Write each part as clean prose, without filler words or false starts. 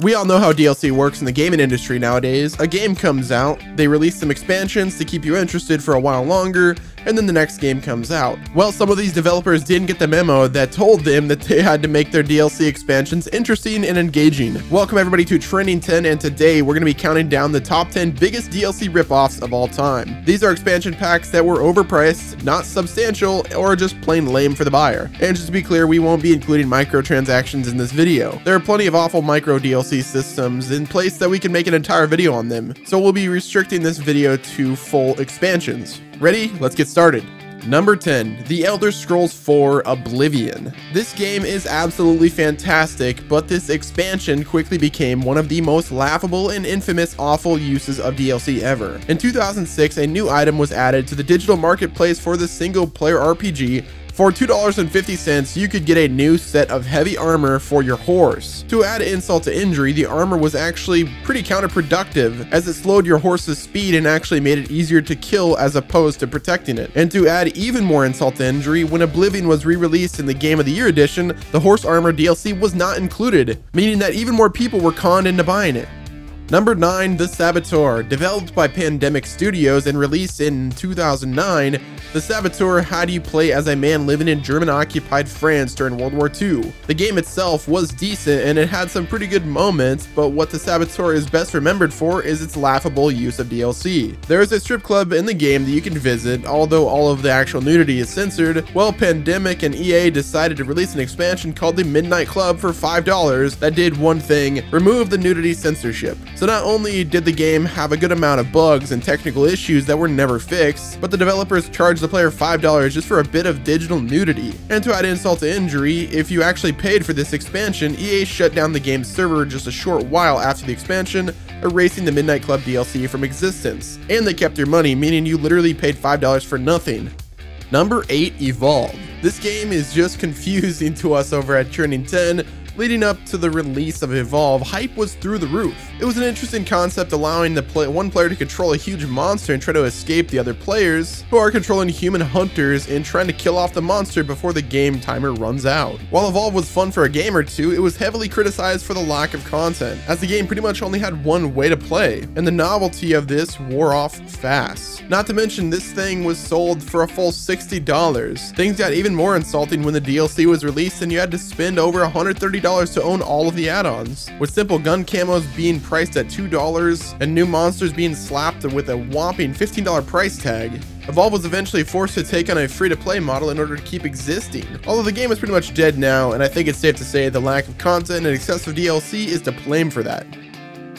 We all know how DLC works in the gaming industry nowadays. A game comes out, they release some expansions to keep you interested for a while longer, and then the next game comes out. Well, some of these developers didn't get the memo that told them that they had to make their DLC expansions interesting and engaging. Welcome everybody to Trending10, and today we're going to be counting down the top 10 biggest DLC ripoffs of all time. These are expansion packs that were overpriced, not substantial, or just plain lame for the buyer. And just to be clear, we won't be including microtransactions in this video. There are plenty of awful micro DLC systems in place that we can make an entire video on them, so we'll be restricting this video to full expansions. Ready? Let's get started. Number 10, The Elder Scrolls 4 Oblivion. This game is absolutely fantastic, but this expansion quickly became one of the most laughable and infamous awful uses of DLC ever. In 2006, a new item was added to the digital marketplace for the single-player RPG. For $2.50, you could get a new set of heavy armor for your horse. To add insult to injury, the armor was actually pretty counterproductive, as it slowed your horse's speed and actually made it easier to kill as opposed to protecting it. And to add even more insult to injury, when Oblivion was re-released in the Game of the Year edition, the horse armor DLC was not included, meaning that even more people were conned into buying it. Number 9, The Saboteur. Developed by Pandemic Studios and released in 2009, The Saboteur had you play as a man living in German-occupied France during World War II. The game itself was decent and it had some pretty good moments, but what The Saboteur is best remembered for is its laughable use of DLC. There is a strip club in the game that you can visit, although all of the actual nudity is censored. Well, Pandemic and EA decided to release an expansion called the Midnight Club for $5 that did one thing: remove the nudity censorship. So not only did the game have a good amount of bugs and technical issues that were never fixed, but the developers charged the player $5 just for a bit of digital nudity. And to add insult to injury, if you actually paid for this expansion, EA shut down the game's server just a short while after the expansion, erasing the Midnight Club DLC from existence. And they kept your money, meaning you literally paid $5 for nothing. Number 8, Evolve. This game is just confusing to us over at Trending10. Leading up to the release of Evolve, hype was through the roof. It was an interesting concept, allowing one player to control a huge monster and try to escape the other players, who are controlling human hunters and trying to kill off the monster before the game timer runs out. While Evolve was fun for a game or two, it was heavily criticized for the lack of content, as the game pretty much only had one way to play, and the novelty of this wore off fast. Not to mention, this thing was sold for a full $60. Things got even more insulting when the DLC was released and you had to spend over $130 to own all of the add-ons, with simple gun camos being priced at $2 and new monsters being slapped with a whopping $15 price tag. Evolve was eventually forced to take on a free-to-play model in order to keep existing. Although the game is pretty much dead now, and I think it's safe to say the lack of content and excessive DLC is to blame for that.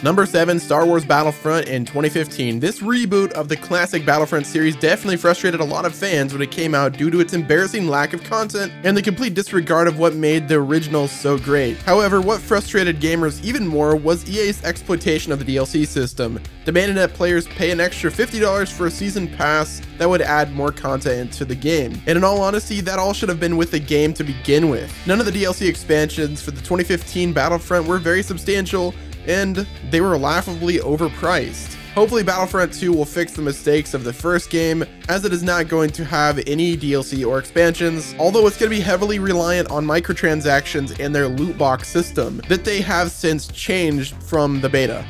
Number 7, Star Wars Battlefront in 2015. This reboot of the classic Battlefront series definitely frustrated a lot of fans when it came out due to its embarrassing lack of content and the complete disregard of what made the originals so great. However, what frustrated gamers even more was EA's exploitation of the DLC system, demanding that players pay an extra $50 for a season pass that would add more content into the game. And in all honesty, that all should have been with the game to begin with. None of the DLC expansions for the 2015 Battlefront were very substantial, and they were laughably overpriced. Hopefully Battlefront 2 will fix the mistakes of the first game, as it is not going to have any DLC or expansions, although it's going to be heavily reliant on microtransactions and their loot box system that they have since changed from the beta.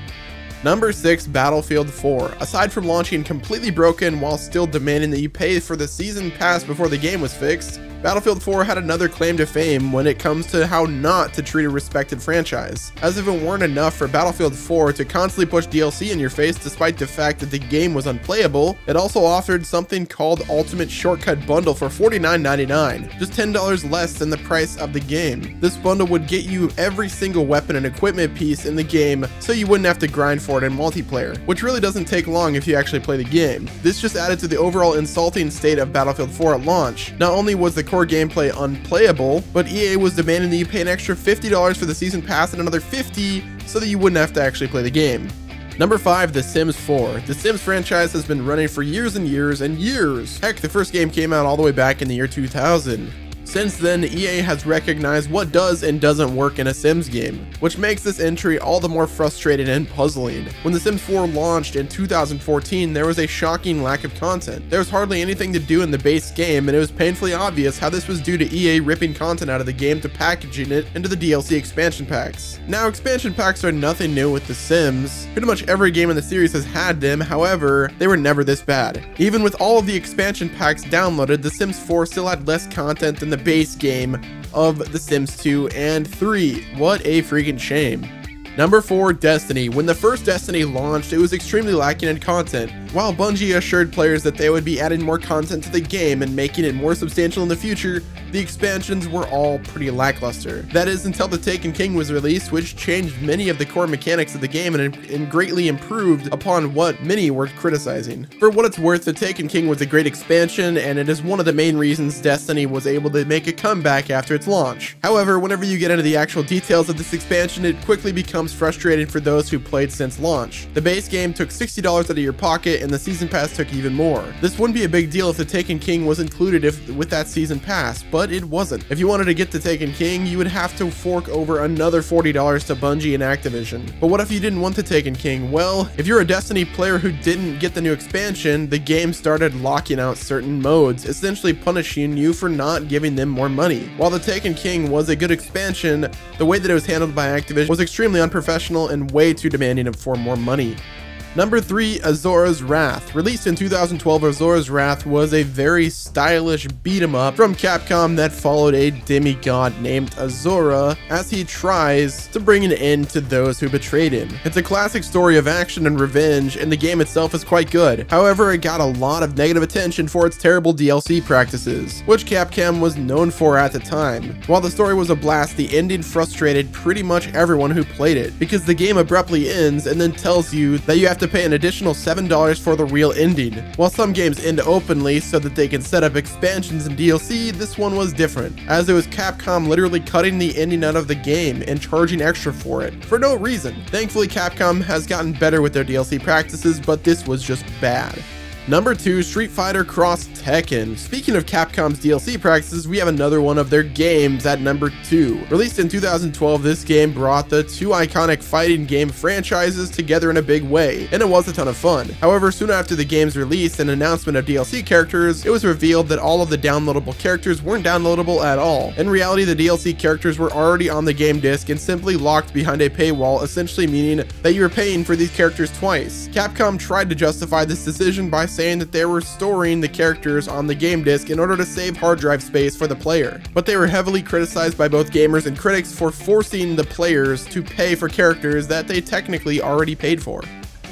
Number 6, Battlefield 4. Aside from launching completely broken while still demanding that you pay for the season pass before the game was fixed, Battlefield 4 had another claim to fame when it comes to how not to treat a respected franchise. As if it weren't enough for Battlefield 4 to constantly push DLC in your face despite the fact that the game was unplayable, it also offered something called Ultimate Shortcut Bundle for $49.99, just $10 less than the price of the game. This bundle would get you every single weapon and equipment piece in the game, so you wouldn't have to grind for it in multiplayer, which really doesn't take long if you actually play the game. This just added to the overall insulting state of Battlefield 4 at launch. Not only was the core gameplay unplayable, but EA was demanding that you pay an extra $50 for the season pass and another $50 so that you wouldn't have to actually play the game. Number 5, The Sims 4. The Sims franchise has been running for years and years and years. Heck, the first game came out all the way back in the year 2000. Since then, EA has recognized what does and doesn't work in a Sims game, which makes this entry all the more frustrating and puzzling. When The Sims 4 launched in 2014, there was a shocking lack of content. There was hardly anything to do in the base game, and it was painfully obvious how this was due to EA ripping content out of the game to packaging it into the DLC expansion packs. Now, expansion packs are nothing new with The Sims. Pretty much every game in the series has had them, however, they were never this bad. Even with all of the expansion packs downloaded, The Sims 4 still had less content than the base game of The Sims 2 and 3. What a freaking shame. Number 4, Destiny. When the first Destiny launched, it was extremely lacking in content. While Bungie assured players that they would be adding more content to the game and making it more substantial in the future, the expansions were all pretty lackluster. That is, until The Taken King was released, which changed many of the core mechanics of the game and greatly improved upon what many were criticizing. For what it's worth, The Taken King was a great expansion, and it is one of the main reasons Destiny was able to make a comeback after its launch. However, whenever you get into the actual details of this expansion, it quickly becomes frustrating for those who played since launch. The base game took $60 out of your pocket, and the season pass took even more. This wouldn't be a big deal if The Taken King was included with that season pass, but it wasn't. If you wanted to get The Taken King, you would have to fork over another $40 to Bungie and Activision. But what if you didn't want The Taken King? Well, if you're a Destiny player who didn't get the new expansion, the game started locking out certain modes, essentially punishing you for not giving them more money. While The Taken King was a good expansion, the way that it was handled by Activision was extremely unprofessional and way too demanding for more money. Number 3, Asuras Wrath. Released in 2012, Asuras Wrath was a very stylish beat-em-up from Capcom that followed a demigod named Asura as he tries to bring an end to those who betrayed him. It's a classic story of action and revenge, and the game itself is quite good. However, it got a lot of negative attention for its terrible DLC practices, which Capcom was known for at the time. While the story was a blast, the ending frustrated pretty much everyone who played it, because the game abruptly ends and then tells you that you have to pay an additional $7 for the real ending. While some games end openly so that they can set up expansions and DLC, this one was different, as it was Capcom literally cutting the ending out of the game and charging extra for it, for no reason. Thankfully, Capcom has gotten better with their DLC practices, but this was just bad. Number 2, Street Fighter Cross Tekken. Speaking of Capcom's DLC practices, we have another one of their games at number 2. Released in 2012, this game brought the two iconic fighting game franchises together in a big way, and it was a ton of fun. However, soon after the game's release and announcement of DLC characters, it was revealed that all of the downloadable characters weren't downloadable at all. In reality, the DLC characters were already on the game disc and simply locked behind a paywall, essentially meaning that you were paying for these characters twice. Capcom tried to justify this decision by saying that they were storing the characters on the game disc in order to save hard drive space for the player, but they were heavily criticized by both gamers and critics for forcing the players to pay for characters that they technically already paid for.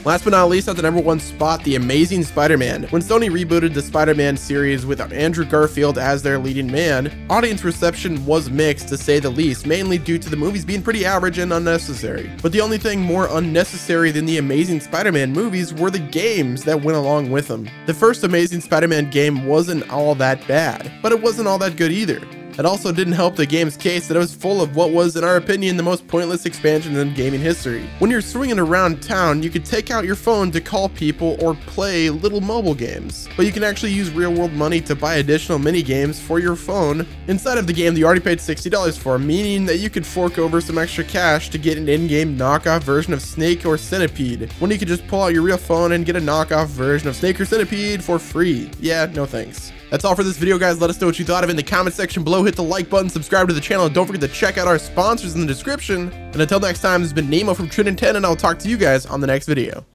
Last but not least, at the number 1 spot, The Amazing Spider-Man. When Sony rebooted the Spider-Man series with Andrew Garfield as their leading man, audience reception was mixed to say the least, mainly due to the movies being pretty average and unnecessary. But the only thing more unnecessary than the Amazing Spider-Man movies were the games that went along with them. The first Amazing Spider-Man game wasn't all that bad, but it wasn't all that good either. It also didn't help the game's case that it was full of what was, in our opinion, the most pointless expansion in gaming history. When you're swinging around town, you could take out your phone to call people or play little mobile games, but you can actually use real-world money to buy additional mini-games for your phone inside of the game that you already paid $60 for, meaning that you could fork over some extra cash to get an in-game knockoff version of Snake or Centipede, when you could just pull out your real phone and get a knockoff version of Snake or Centipede for free. Yeah, no thanks. That's all for this video, guys. Let us know what you thought of it in the comment section below. Hit the like button, subscribe to the channel, and don't forget to check out our sponsors in the description. And until next time, this has been Nemo from Trending10, and I'll talk to you guys on the next video.